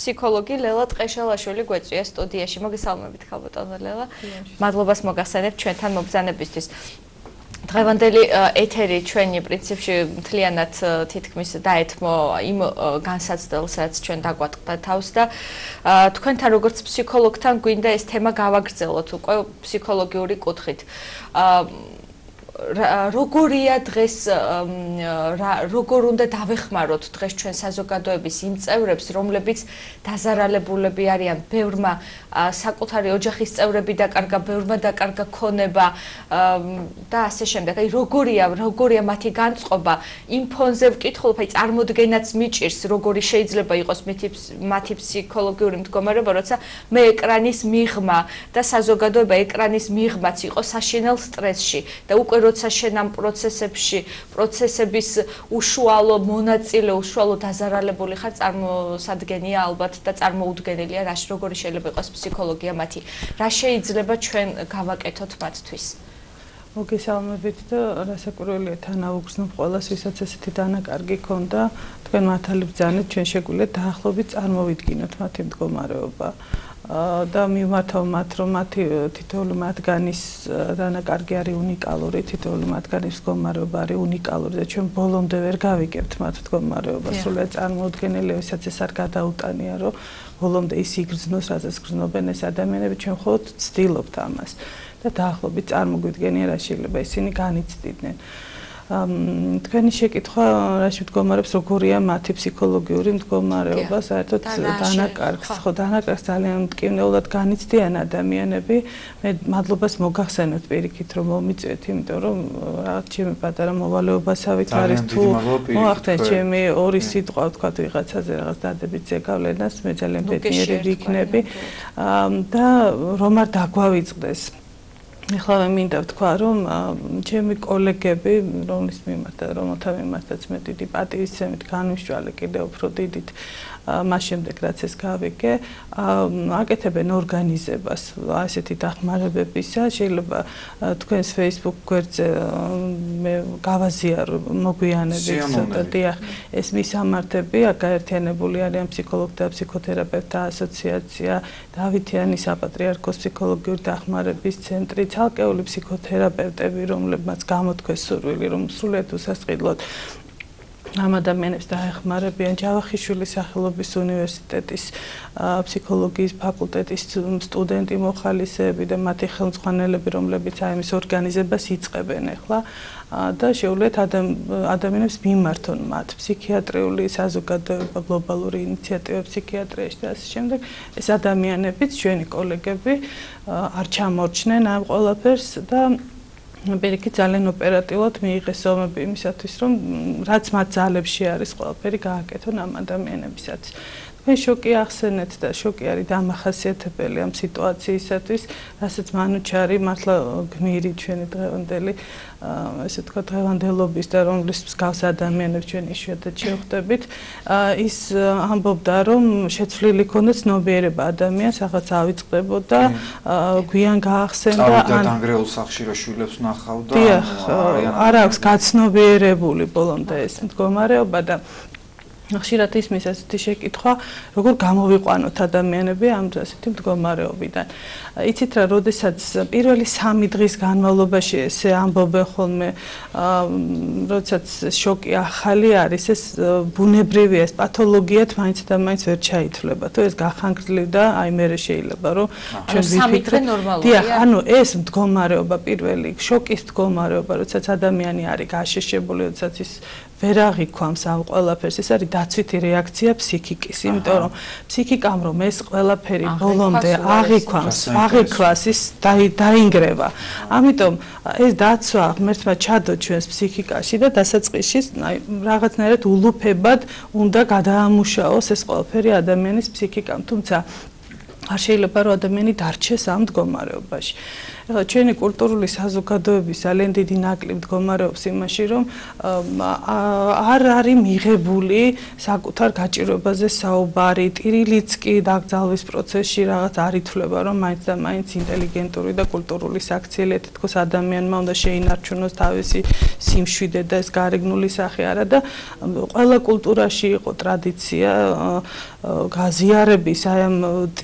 ფსიქოლოგი ლელა ტყეშალაშვილი გვეწვია სტუდიაში. მოგესალმებით ხალბატონო ლელა. მადლობას მოგახსენებთ ჩვენთან მობრძანებისთვის. დღევანდელი ეთერი ჩვენი პრინციპში მთლიანად თითქმის დაეთმო იმ განსაცდელს, რაც ჩვენ დაგვატყდა თავს და თქვენთან როგორც ფსიქოლოგთან გვინდა ეს თემა გავაგრძელოთ უკვე ფსიქოლოგიური კუთხით. როგორია დღეს როგორ უნდა დავეხმაროთ დღეს ჩვენ საზოგადოების იმ წევრებს, რომლებიც დაზარალებულები არიან, ბევრმა საკუთარი ოჯახის წევრები დაკარგა, ბევრმა დაკარგა ქონება და ასე შემდეგ. აი როგორია მათი განწყობა იმ ფონზე ვკითხულობ, აი წარმოდგენაც მიჭირს, როგორი შეიძლება იყოს მათი ფსიქოლოგიური მდგომარეობა, როცა მე ეკრანის მიღმა და საზოგადოება ეკრანის მიღმაც იყო საშინელ სტრესში და უკვე როცა შენ ამ პროცესების უშუალო მონაწილე, უშუალო დაზარალებული ხარ, წარმოსადგენია ალბათ და წარმოუდგენელია, როგორი შეიძლება იყოს ფსიქოლოგია მათი. რა შეიძლება ჩვენ გავაკეთოთ მათთვის? მოგესალმებით და რასაკვირველია თან აუგზნობ ყველას, ვისაც ესეთი დანაკარგი ქონდა, თქვენ მართალი ბრძანეთ, ჩვენ შეგვიძლია დაახლოებით წარმოვიდგინოთ მათი მდგომარეობა. და მივმართავ მათ, რომ მათი თითოეული მათგანის დანაკარგი არის უნიკალური, თითოეული მათგანის მდგომარეობა არის უნიკალური და ჩვენ ბოლომდე ვერ გავიგებთ მათ მდგომარეობას. სრულიად წარმოუდგენელია, ვისაც ეს არ გადაუტანია, რომ ბოლომდე ის იგრძნოს, რასაც გრძნობენ ეს ადამიანები, ჩვენ მხოლოდ ვცდილობთ ამას და დაახლოებით წარმოგვიდგენია, რა შეიძლება ისინი განიცდიდნენ. თქვენი შეკითხვა რაში მდგომარეობს, როგორია მათი ფსიქოლოგიური მდგომარეობა, საერთოდ დანაკარგს, ხო, დანაკარგს ძალიან მტკივნეულად განიცდიან ადამიანები. მე მადლობას მოგახსენებთ პირიქით, რომ მომიწვიეთ, იმიტომ რომ რაღაც ჩემი პატარა მოვალეობასავით არის თუ მოახდენს ჩემი ორი სიტყვა, ვთქვათ, ვიღაცაზე რაღაც დადებით ზეგავლენას, მე ძალიან ბედნიერი ვიქნები და რომ არ დაგვავიწყდეს. ეხლა მინდა ვთქვა, რომ ჩემი კოლეგები, რომელთა მიმართაც მე დიდი პატივისცემით განვიშვალე კიდევ უფრო დიდით მას შემდეგ რაც ეს გავიგე, აკეთებენ ორგანიზებას ასეთი დახმარებებისა. შეიძლება თქვენს Facebook გვერდზე მე გავაზიარო მოგვიანებით, დიახ, ეს მისამართები, აქ გაერთიანებული არიან ფსიქოლოგთა და ფსიქოთერაპევტთა ასოციაცია, დავითიანის საპატრიარქოს ფსიქოლოგიური დახმარების ცენტრი, ცალკეული ფსიქოთერაპევტები, რომლებმაც გამოთქვეს სურვილი, რომ სრულიად უსასყიდლოდ ამ ადამიანებს დაეხმარებიან. ჯავახიშვილის სახელობის უნივერსიტეტის ფსიქოლოგიის ფაკულტეტის სტუდენტი მოხალისეები და მათი ხელმძღვანელები, რომლებიც ამის ორგანიზებას იწყებენ ახლა და შეუძლიათ ადამიანებს მიმართონ მათ ფსიქიატრიული საზოგადოება, გლობალური ინიციატივა ფსიქიატრიაში და ასე შემდეგ. ეს ადამიანებიც, ჩვენი კოლეგები არ ჩამორჩნენ ამ ყველაფერს და პირიქით ძალიან ოპერატიულად მიიღეს ზომები იმისათვის, რომ რაც მათ ძალებში არის, ყველაფერი გააკეთონ ამ ადამიანებისათვის. თქვენ შოკი ახსენეთ და შოკი არის დამახასიათებელი ამ სიტუაციისათვის, რასაც მანუჩარი მართლა გმირი ჩვენი დღევანდელი ესე თქვა დღევანდელობის და რომლის მსგავს ადამიანებს ჩვენ იშვიათად შევხვდებით, ის ამბობდა, რომ შეცვლილი ქონდა ცნობიერება ადამიანს, რაღაც ავიწყდებოდა, გვიან გაახსენდა ან დანგრეულ სახლში რო შვილებს ნახავდა, არ აქვს გაცნობიერებული ბოლომდე ეს მდგომარეობა და ხშირად ისმის ასეთი შეკითხვა, როგორ გამოვიყვანოთ ადამიანები ამ ასეთი მდგომარეობიდან. იცით რა, როდესაც პირველი 3 დღის განმავლობაში ესე ამბობენ ხოლმე, როდესაც შოკი ახალი არის, ეს ბუნებრივია, ეს პათოლოგიად მაინც და მაინც ვერ ჩაითვლება. თუ ეს გახანგრძლივდა, აი მე შეიძლება რომ ჩვენ ვიფიქრეთ ნორმალურია. დიახ, ანუ ეს მდგომარეობა პირველი, შოკის მდგომარეობა, როდესაც ადამიანი არის გაშეშებული, როდესაც ის ვერ აღიქვამს ამ ყველაფერს, ეს არის დაცვითი რეაქცია ფსიქიკის, იმიტომ რომ ფსიქიკამ რომ ეს ყველაფერი ბოლომდე აღიქვას, ის დაინგრევა. ამიტომ ეს დაცვა ღმერთმა ჩადო ჩვენს ფსიქიკაში და დასაწყისში რაღაცნაირად ულუფებად უნდა გადაამუშაოს ეს ყველაფერი ადამიანის ფსიქიკამ, თუმცა არ შეიძლება რომ ადამიანი დარჩეს ამ მდგომარეობაში. ჩვენი კულტურული საზოგადოების ძალიან დიდი ნაკლი მდგომარეობს იმაში, რომ არ არის მიღებული საკუთარ გაჭირვებაზე საუბარი, ტირილიც კი დაკრძალვის პროცესში რაღაც არ ითვლება, რომ მაინც და მაინც ინტელიგენტური და კულტურული საქციელი თითქოს ადამიანმა უნდა შეინარჩუნოს თავისი სიმშვიდე და ეს გარეგნული სახე არა და ყველა კულტურაში იყო ტრადიცია გაზიარების, აი ამ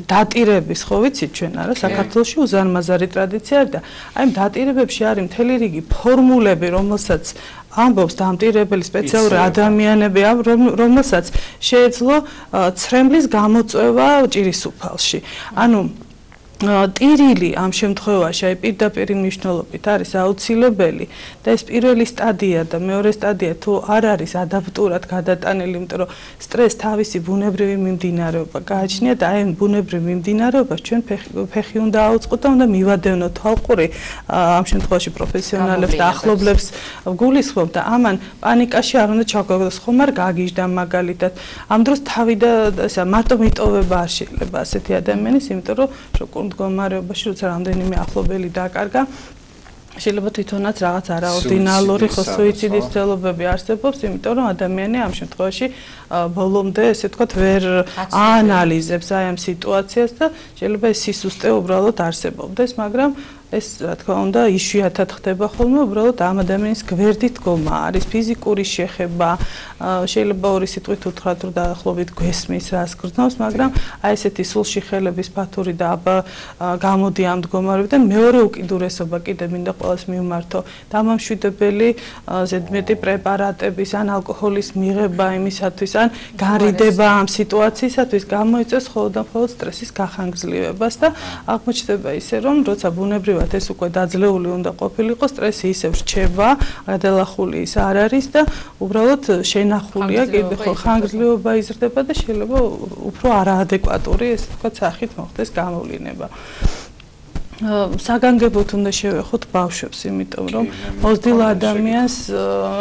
დატირების, ხო ვიცით ჩვენ არა, საქართველოში უზარმაზარი ტრადიცია არის და აი ამ დატირებებში არის მთელი რიგი ფორმულები, რომელსაც ამბობს დამტირებელი სპეციალური ადამიანები, რომელსაც შეეძლო ცრემლის გამოწვევა ჭირისუფალში. ანუ ტირილი ამ შემთხვევაში აი პირდაპირ მნიშვნელობით არის აუცილებელი და ეს პირველი სტადია და მეორე სტადია თუ არ არის ადაპტურად გადატანილი, იმიტომ რომ სტრესს თავისი ბუნებრივი მიმდინარეობა გააჩნია და აი ბუნებრივ მიმდინარეობას ჩვენ ფეხი უნდა აუწყოთ და უნდა მივადევნოთ თვალყური ამ შემთხვევაში პროფესიონალებს და ახლობლებს გულისხმობ და ამან პანიკაში არ უნდა ჩაგვეღოს, ხომ არ გაგიჟდა მაგალითად. ამ დროს თავი და ესა მარტო მიტოვება არ შეიძლება ასეთი ადამიანის, იმიტომ რომ შოკურ მდგომარეობაში, როცა რამდენიმე ახლობელი დაკარგა, შეიძლება თვითონაც რაღაც არაორდინალური სუიციდის ცდილობები არსებობს, იმიტომ რომ ადამიანი ამ შემთხვევაში ბოლომდე, ესე ვთქვათ, ვერ აანალიზებს აი ამ სიტუაციას და შეიძლება ეს სისუსტე უბრალოდ არსებობდეს, მაგრამ ეს რა თქმა უნდა იშვიათად ხდება ხოლმე, უბრალოდ ამ ადამიანის გვერდით დგომა არის ფიზიკური შეხება, შეიძლება ორი სიტყვით უთხრათ, რომ დაახლოებით გვესმის რას გრძნობს, მაგრამ აი ესეთი სულში ხელების ფათური და აბა გამოდი ამ მდგომარეობიდან მეორე უკიდურესობა კიდე მინდა ყველას მივმართო, დამამშვიდებელი ზედმეტი პრეპარატების ან ალკოჰოლის მიღება იმისათვის, ან გარიდება ამ სიტუაციისათვის გამოიწვევს მხოლოდ და მხოლოდ სტრესის გახანგრძლივებას და აღმოჩნდება ისე, რომ როცა ბუნებრივად ეს უკვე დაძლეული უნდა ყოფილიყო, სტრესი ისევ რჩება, გადალახული ის არ არის და უბრალოდ შენახულია, კიდე ხო ხანგრძლივობა იზრდება და შეიძლება უფრო არაადეკვატური, ესე ვთქვათ, სახით მოხდეს გამოვლინება. საგანგებოდ უნდა შევეხოთ ბავშვებს, იმიტომ რომ მოზრდილ ადამიანს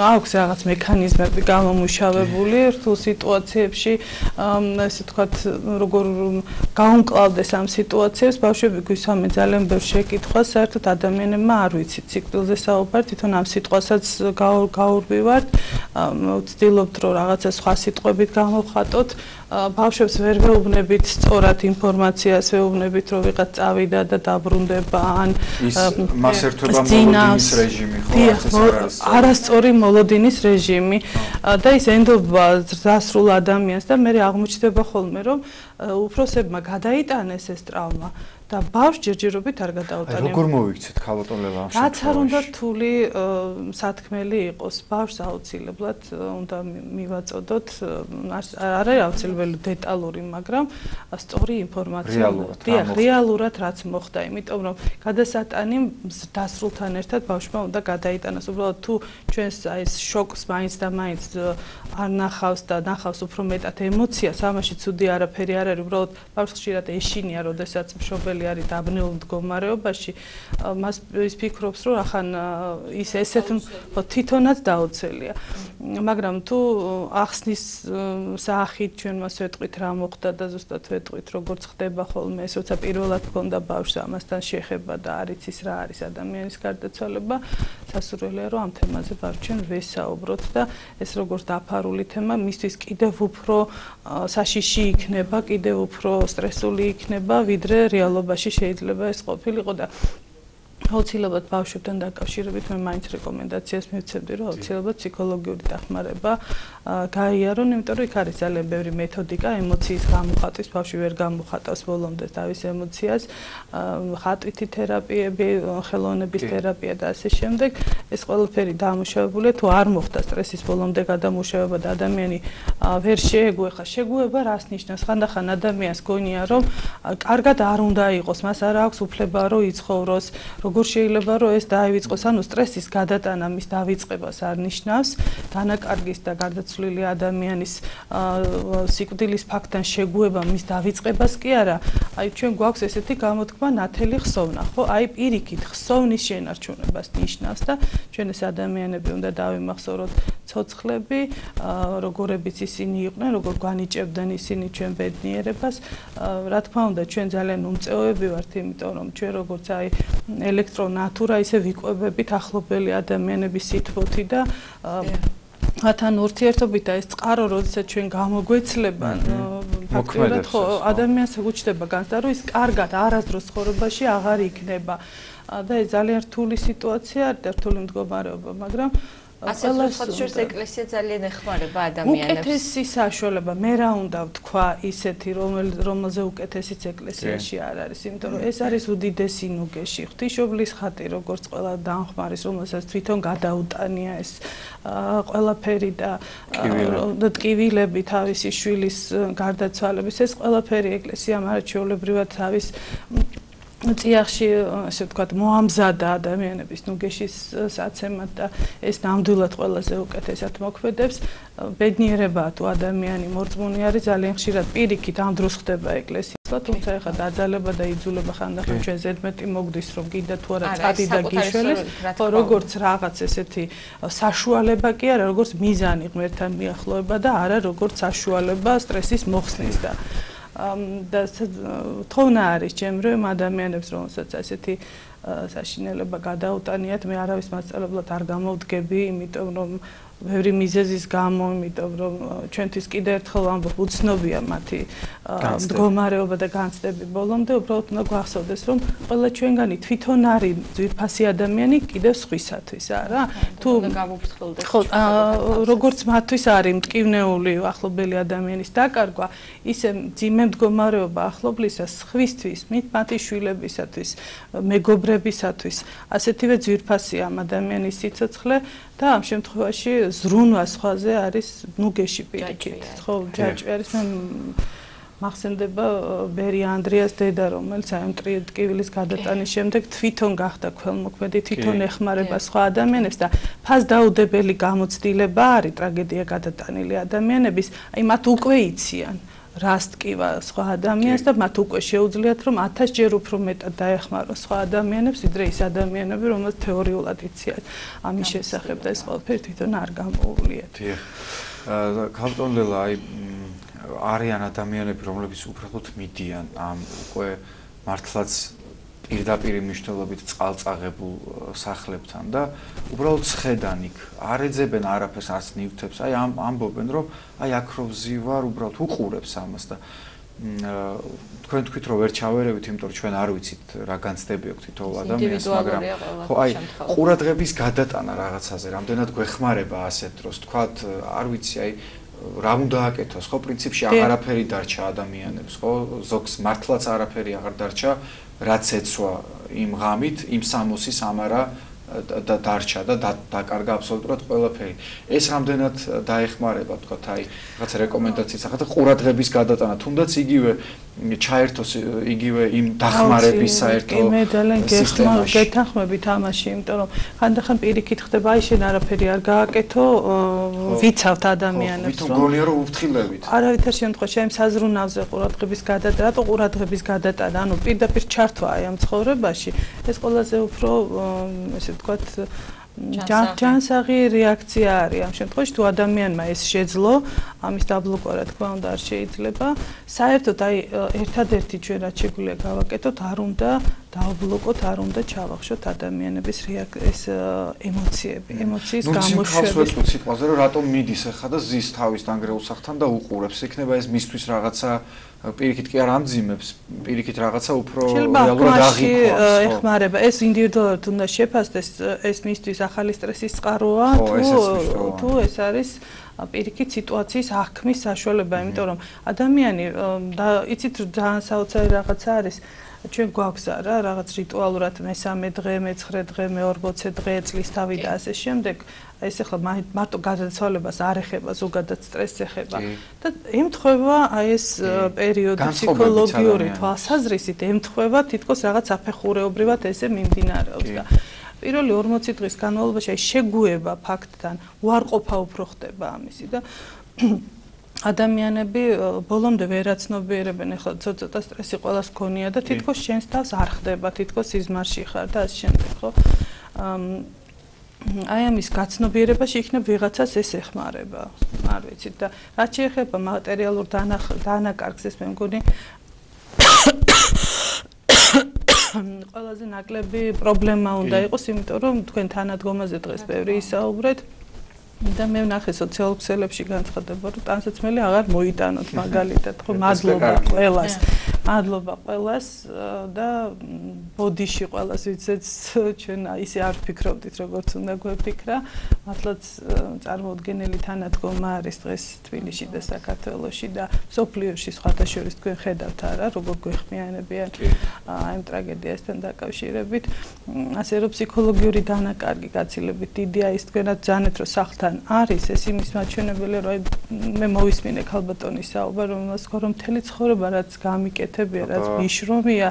აქვს რაღაც მექანიზმები გამომუშავებული რთულ სიტუაციებში, ესე ვთქვათ, როგორ გაუმკლავდეს ამ სიტუაციებს, ბავშვები გვისვამე ძალიან ბევრ შეკითხვას, საერთოდ ადამიანებმა არ ვიცით სიკვდილზე საუბარი, თვითონ ამ სიტყვასაც გაურბივართ, ვცდილობთ რომ რაღაცა სხვა სიტყვებით გამოვხატოთ, ბავშვებს ვერ ვეუბნებით სწორად ინფორმაციას, ვეუბნებით რომ ვიღაც წავიდა და დაბრუნდება ან მას ერთვება მოლოდინის რეჟიმი, ხო? არასწორი მოლოდინის რეჟიმი და ის ენდობა ზრდასრულ ადამიანს და მე აღმოჩნდება ხოლმე რომ უფროსებმა გადაიტანეს ეს ტრავმა და ბავშვს ჯერჯერობით არ გადაუტანია. როგორ მოვიქცეთ ქალბატონლება ამ შემთხვევაში? რაც არ უნდა რთული სათქმელი იყოს, ბავშვს აუცილებლად უნდა მივაწოდოთ, არ არის აუცილებელი დეტალური, მაგრამ სწორი ინფორმაცია. დიახ, რეალურად რაც მოხდა, იმიტომ რომ გადასატანი დასრულთან ერთად ბავშვმა უნდა გადაიტანოს. უბრალოდ თუ ჩვენს აი ეს შოკს მაინც და მაინც არ ნახავს და ნახავს უფრო მეტად ემოციას, ამაში ცუდი არაფერი არ არის, უბრალოდ ბავშვს ხშირად ეშინია, როდესაც მშობელი არის დაბნეულ მდგომარეობაში, მას ის ფიქრობს, რომ ახან ის ესეთ თვითონაც დაუცელია. მაგრამ თუ ახსნის სახით ჩვენ მას ვეტყვით რა მოხდა და ზუსტად ვეტყვით როგორც ხდება ხოლმე ეს, როცა პირველად მქონდა ბავშვს ამასთან შეხება და არ იცის რა არის ადამიანის გარდაცვალება, სასურველია რომ ამ თემაზე ბავშვთან ვესაუბროთ და ეს როგორც დაფარული თემა მისთვის კიდევ უფრო საშიში იქნება, კიდევ უფრო სტრესული იქნება, ვიდრე რეალობაში შეიძლება ეს ყოფილიყო და აუცილებლად ბავშვებთან დაკავშირებით მე მაინც რეკომენდაციას მივცემდი, რომ აუცილებლად ფსიქოლოგიური დახმარება გაიარონ, იმიტომ რომ იქ არის ძალიან ბევრი მეთოდიკა ემოციის გამოხატვის, ბავშვი ვერ გამოხატავს ბოლომდე თავის ემოციას, ხატვითი თერაპიები, ხელოვნების თერაპია და ასე შემდეგ. ეს ყველაფერი დამუშავებულია, თუ არ მოხდა სტრესის ბოლომდე გადამუშავება და ადამიანი ვერ შეეგუება, შეგუება რას ნიშნავს? ხანდახან ადამიანს გონია, რომ კარგად არ უნდა იყოს, მას არ აქვს უფლება რომ იცხოვროს, როგორ შეიძლება რომ ეს დაივიწყოს, ანუ სტრესის გადატანა მის დავიწყებას არ ნიშნავს, დანაკარგის და გარდაცვლილი ადამიანის სიკვდილის ფაქტთან შეგუება მის დავიწყებას კი არა. აი ჩვენ გვაქვს ესეთი გამოთქმა ნათელი ხსოვნა, ხო? აი პირიქით ხსოვნის შენარჩუნებას ნიშნავს და ჩვენ ეს ადამიანები უნდა დავიმახსოვროთ ცოცხლები, როგორებიც ისინი იყვნენ, როგორ განიჭებდნენ ისინი ჩვენ ბედნიერებას. რა თქმა უნდა, ჩვენ ძალიან უმწეოები ვართ, იმიტომ რომ ჩვენ როგორც აი ელექტრონატურა ისე ვიკვებებით ახლობელი ადამიანების სითბოთი და მათთან ურთიერთობით და ეს წყარო, როდესაც ჩვენ გამოგვეცლება, ფაქტობრივად ხო ადამიანს უჩნდება განცდა, რომ ის კარგად არასდროს ცხოვრებაში აღარ იქნება და ეს ძალიან რთული სიტუაცია და რთული მდგომარეობა, მაგრამ ასეთ რიცხვებს ეკლესია ძალიან ეხმარება ადამიანებს. უკეთესი საშუალება, მე რა უნდა ვთქვა ისეთი, რომელზე უკეთესიც ეკლესიაში არ არის, იმიტომ რომ ეს არის უდიდესი ნუგეში. ღვთისმშობლის ხატი, როგორც ყველა დამხმარის, რომელსაც თვითონ გადაუტანია ეს ყველაფერი და ტკივილები თავისი შვილის გარდაცვალების, ეს ყველაფერი ეკლესიამ არჩეულებრივად თავის წიაღში, ასე ვთქვათ, მოამზადა ადამიანების ნუგეშის საცემად და ეს ნამდვილად ყველაზე უკეთესად მოქმედებს. ბედნიერებაა თუ ადამიანი მორწმუნე არის, ძალიან ხშირად პირიქით ამ დროს ხდება ეკლესია, თუმცა ეხლა დაძალება და იძულება ხანდახან ჩვენ ზედმეტი მოგდის, რომ კიდე თუ არა წადი და გიშველეს, ხო, როგორც რაღაც ესეთი საშუალება კი არა, როგორც მიზანი ღმერთთან მიახლოება და არა როგორც საშუალება სტრესის მოხსნის და თხოვნა არის ჩემრე ადამიანებს, რომელსაც ასეთი საშინელება გადაუტანიათ, მე არავის მასწავლებლად არ გამოვდგები, იმიტომ რომ ბევრი მიზეზის გამო, იმიტომ რომ ჩვენთვის კიდევ ერთხელ ვამბობ, უცნობია მათი მდგომარეობა და განცდები ბოლომდე, უბრალოდ უნდა გვახსოვდეს, რომ ყველა ჩვენგანი თვითონ არის ძვირფასი ადამიანი კიდევ სხვისათვის, არა? თუ გამოფრთხილდეს. ხო, როგორც მათთვის არის მტკივნეული ახლობელი ადამიანის დაკარგვა, ისე მძიმე მდგომარეობა ახლობლისას სხვისთვის, მათი შვილებისათვის, მეგობრებისათვის, ასეთივე ძვირფასია ამ ადამიანის სიცოცხლე და ამ შემთხვევაში ზრუნვა სხვაზე არის ნუგეში პირიქით. ხო, ჯაჭვი არის, მე მახსენდება ბერი ანდრიას დედა, რომელიც აი ამ ტკივილის გადატანის შემდეგ თვითონ გახდა ქველმოქმედი, თვითონ ეხმარება სხვა ადამიანებს და ფასდაუდებელი გამოცდილება არის ტრაგედია გადატანილი ადამიანების, აი მათ უკვე იციან. რას ტკივა სხვა ადამიანს და მათ უკვე შეუძლიათ რომ 1000 ჯერ უფრო მეტად დაეხმაროს სხვა ადამიანებს, ვიდრე ის ადამიანები, რომელთაც თეორიულად იციან ამის შესახებ და ეს ყველაფერი თვითონ არ გამოუვლიათ. ქალბატონ ლელა, აი არიან ადამიანები, რომლებიც უბრალოდ მიდიან ამ უკვე მართლაც პირდაპირ მნიშვნელობით წყალწაღებულ სახლებთან და უბრალოდ ცხედან იქ არ ეძებენ არაფერს, არც ნივთებს, აი ამბობენ რომ აი აქ რო ვზივარ, უბრალოდ უყურებს ამას და თქვენ თქვით რომ ვერ ჩავერევით, იმიტომ რომ ჩვენ არ ვიცით რა განცდები აქვს თითოეულ ადამიანს, მაგრამ ხო აი ყურადღების გადატანა რაღაცაზე, რამდენად გვეხმარება ასეთ დროს, თქვათ, არ ვიცი, აი რა უნდა აკეთოს, ხო, პრინციპში აღარაფერი დარჩა ადამიანებს, ხო, ზოგს მართლაც არაფერი აღარ დარჩა, რაც ეცვა იმ ღამით, იმ სამოსის ამარა და დარჩა და დაკარგა აბსოლუტურად ყველაფერი. ეს რამდენად დაეხმარება, თქვათ, აი, რაღაც რეკომენდაციის სახით ყურადღების გადატანა, თუნდაც იგივე ჩაერთოს იგივე იმ დახმარების საერთო მე ძალიან გეთანხმებით ამაში, იმიტომ რომ ხანდახან პირიქით ხდება, აი შენ არაფერი არ გააკეთო, ვიცავთ ადამიანებს, რომ გონია რომ უფრთხილებით. არავითარ შემთხვევაში ამ საზრუნავზე ყურადღების გადატანა, რატო ყურადღების გადატანა, ანუ პირდაპირ ჩართვა აი ამ ცხოვრებაში, ეს ყველაზე უფრო ესე ვთქვათ ჯანსაღი რეაქცია არის ამ შემთხვევაში თუ ადამიანმა ეს შეძლო ამის დაბლოკვა რა თქმა უნდა არ შეიძლება საერთოდ აი ერთადერთი ჩვენ რაც შეგვიძლია გავაკეთოთ არ უნდა დავბლოკოთ არ უნდა ჩავახშოთ ადამიანების ეს ემოციები ემოციის გამოშვება სიტყვაზე რომ რატომ მიდის ახლა და ზის თავის დანგრეულ სახთან და უყურებს იქნება ეს მისთვის რაღაცა პირიქით კი არ ამძიმებს პირიქით რაღაცა უფრო რეალურად აღიქვამს ეხმარება ეს ინდივიდუალურად უნდა შეფასდეს ეს მისთვის ახალი სტრესის წყაროა თუ ეს არის პირიქით სიტუაციის აღქმის საშუალება იმიტომ რომ ადამიანი და იცით ძალიან საოცარი რაღაცა არის ჩვენ გვაქვს რა რაღაც რიტუალურად მე-3 დღე, მე-9 დღე, მე-40 დღე წლის თავი და ასე შემდეგ ეს ახლა მარტო გადაცვალებას არ ეხება, ზოგადად სტრესს ეხება და ემთხვევა აი ეს პერიოდი ფსიქოლოგიური თვალსაზრისით ემთხვევა თითქოს რაღაც აფეხურეობრივად ესე მიმდინარეობს და პირველი 40 დღის განმავლობაში აი შეგუება ფაქტთან უარყოფა უფრო ხდება ამისი და ადამიანები ბოლომდე ვერაცნობიერებენ ახლა ცოტა სტრესი ყველას გქონია და თითქოს შენს თავს არ ხდება თითქოს სიზმარში ხარ და ასე შემდეგ ხო აი ამის გაცნობიერებაში იქნებ ვიღაცას ეს ეხმარება არ ვიცით და რაც შეეხება მატერიალურ დანაკარგს ეს მე მგონი ყველაზე ნაკლები პრობლემა უნდა იყოს იმიტომ რომ თქვენ თანადგომაზე დღეს ბევრი ისაუბრეთ და მე ვნახე სოციალურ ქსელებში განცხადება რომ ტანსაცმელი აღარ მოიტანოთ მაგალითად ხო მადლობა ყველას და ოდიში ყველას ვიცეც ჩვენ ისე არ ვფიქრობდით როგორც უნდა გვეფიქრა. მართლაც წარმოუდგენელი თანადგომა არის დღეს თბილისში და საქართველოში და მსოფლიოში სხვათა შორის თქვენ ხედავთ არა როგორ გვეხმიანებიან აი ამ ტრაგედიასთან დაკავშირებით. ასე რომ ფსიქოლოგიური დანაკარგი გაცილებით დიდია ის თქვენაც ძანეთ რომ სახლთან არის ეს იმის მაჩვენებელი რომ მე მოვისმინე ქალბატონის საუბარ რომ მთელი ცხოვრება რაც გამიკეთებია რაც მიშრომია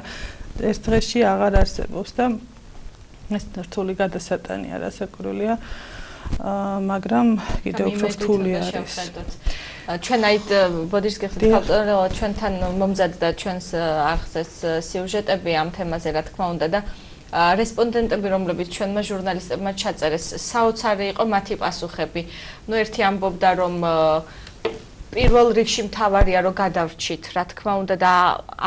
ერთ დღეში აღარ არსებობს და ეს რთული გადასატანია რასაკვირველია მაგრამ კიდევ უფრო რთული არის ჩვენ აი ბოდიშს გიხდით ჩვენთან მომზადდა ჩვენს ახსეს სიუჟეტები ამ თემაზე რა თქმა უნდა და რესპონდენტები რომლებიც ჩვენმა ჟურნალისტებმა ჩაწერეს საოცარი იყო მათი პასუხები ნუ ერთი ამბობდა რომ პირველ რიგში მთავარია რომ გადავრჩით რა თქმა უნდა და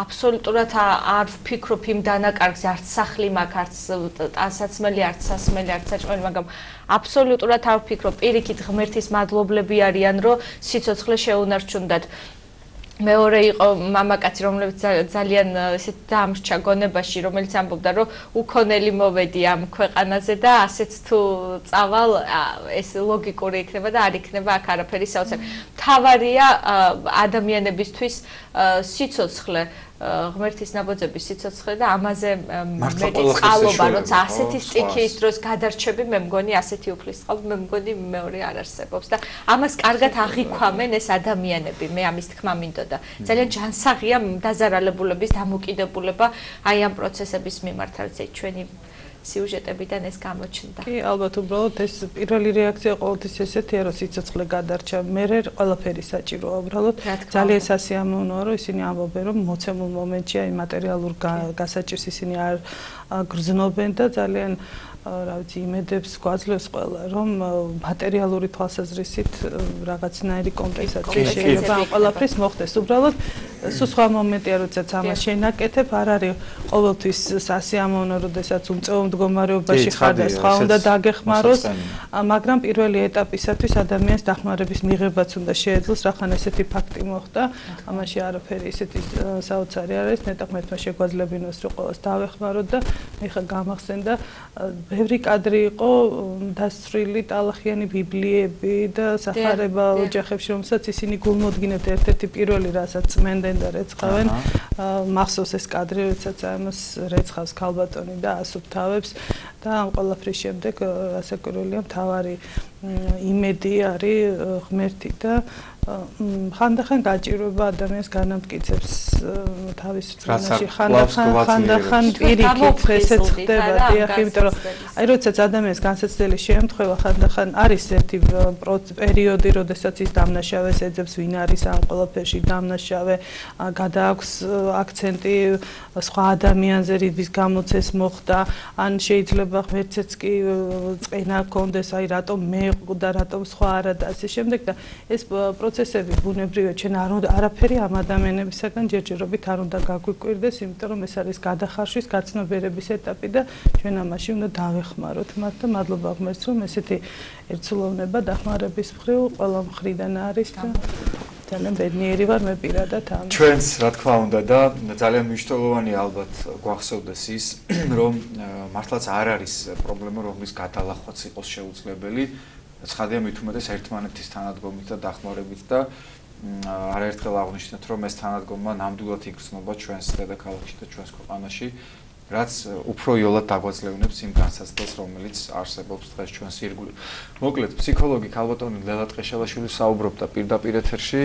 აბსოლუტურად არ ვფიქრობ იმ დანაკარგზე არც სახლი მაქვს არც ტანსაცმელი არც სასმელი არც საჭმელი მაგრამ აბსოლუტურად არ ვფიქრობ პირიქით ღმერთის მადლობლები არიან რომ სიცოცხლე შეუნარჩუნდათ მეორე იყო მამაკაცი რომლებიც ძალიან ესეთ დამრჩა გონებაში რომელიც ამბობდა რომ უქონელი მოვედი ამ ქვეყანაზე და ასეც თუ წავალ ეს ლოგიკური იქნება და არ იქნება აქ არაფერი საოცარი თავარია ადამიანებისთვის სიცოცხლე ღმერთის ნაბოძების სიცოცხლე და ამაზე მეტი წყალობა როცა ასეთი სტიქიის დროს გადარჩები მე მგონი ასეთი უფლისწყალო მე მგონი მეორე არ არსებობს და ამას კარგად აღიქვამენ ეს ადამიანები მე ამის თქმა მინდოდა ძალიან ჯანსაღია დაზარალებულების დამოკიდებულება აი ამ პროცესების მიმართ რაც ჩვენი სიუჟეტებიდან ეს გამოჩნდა. კი, ალბათ უბრალოდ ეს პირველი რეაქცია ყოველთვის ესეთია, რომ სიცოცხლე გადარჩა, მერე ყველაფერი საჭიროა, უბრალოდ ძალიან სასიამოვნოა, რომ ისინი ამბობენ, რომ მოცემულ მომენტში აი მატერიალურ გასაჭირს ისინი არ გრძნობენ და ძალიან რა ვიცი, იმედებს გვაძლევს ყველა, რომ მატერიალური თვალსაზრისით რაღაცნაირი კომპენსაცია შეიძლება ამ ყველაფრის მოხდეს. უბრალოდ სულ სხვა მომენტია, როდესაც ამას შენაკეთებ, არ არის ყოველთვის სასიამოვნო, როდესაც უმწეო მდგომარეობაში ხარ და სხვა უნდა დაგეხმაროს, მაგრამ პირველი ეტაპისათვის ადამიანს დახმარების მიღებაც უნდა შეეძლოს, რახან ესეთი ფაქტი მოხდა. ამაში არაფერი ისეთი საოცარი არ არის, ნეტა ღმერთმა შეგვაძლებინოს, რომ ყოველს დავეხმაროთ და მე ხა გამახსენდა ბევრი კადრი იყო დასწრილი ტალახიანი ბიბლიები და სახარება ოჯახებში, რომელსაც ისინი გულმოდგინებთ ერთ-ერთი პირველი რასაც წმენდნენ და რეცხავენ. მახსოვს ეს კადრი, როდესაც ამას რეცხავს ქალბატონი და ასუფთავებს და ამ ყველაფრის შემდეგ რასაკვირველია მთავარი იმედი არის ღმერთი და ხანდახან გაჭირვება ადამიანს განამტკიცებს თავის რწმენაში ხანდახან პირიქით ესეც ხდება დიახ იმიტომ რომ აი როდესაც ადამიანს განსაცდელი შეემთხვევა ხანდახან არის ერთი პერიოდი როდესაც ის დამნაშავეს ეძებს ვინ არის ამ ყველაფერში დამნაშავე გადააქვს აქცენტი სხვა ადამიანზე რის გამოც ეს მოხდა ან შეიძლება ღმერთიც კი წენა კონდეს აი რატომ მე და რატომ სხვა არა და ასე შემდეგ და ეს პროცესები ბუნებრივია ჩვენ არაფერი ამ ადამიანებისაგან ჯერჯერობით არ უნდა გაგვიკვირდეს, იმიტომ რომ ეს არის გადახარშვის გაცნობიერების ეტაპი და ჩვენ ამაში უნდა დავეხმაროთ მათ და მადლობა ღმერთს რომ ესეთი ერთსულოვნება დახმარების მხრივ ყველა მხრიდან არის და ძალიან ბედნიერი ვარ მე პირადად ამ ჩვენს რა თქმა უნდა და ძალიან მნიშვნელოვანია ალბათ გვახსოვდეს ის რომ მართლაც არ არის პრობლემა რომლის გადალახვაც იყოს შეუძლებელი ცხადია მით უმეტეს ერთმანეთის თანადგომით და დახმარებით და არაერთხელ აღნიშნეთ რომ ეს თანადგომა ნამდვილად იგრძნობა ჩვენს დედაქალაქში და ჩვენს ქვეყანაში რაც უფრო იოლად დაგვაძლევნებს იმ განსაცდელს რომელიც არსებობს დღეს ჩვენს ირგვლივ. მოკლედ ფსიქოლოგი ქალბატონი ლელა ტყეშელაშვილი საუბრობდა პირდაპირ ეთერში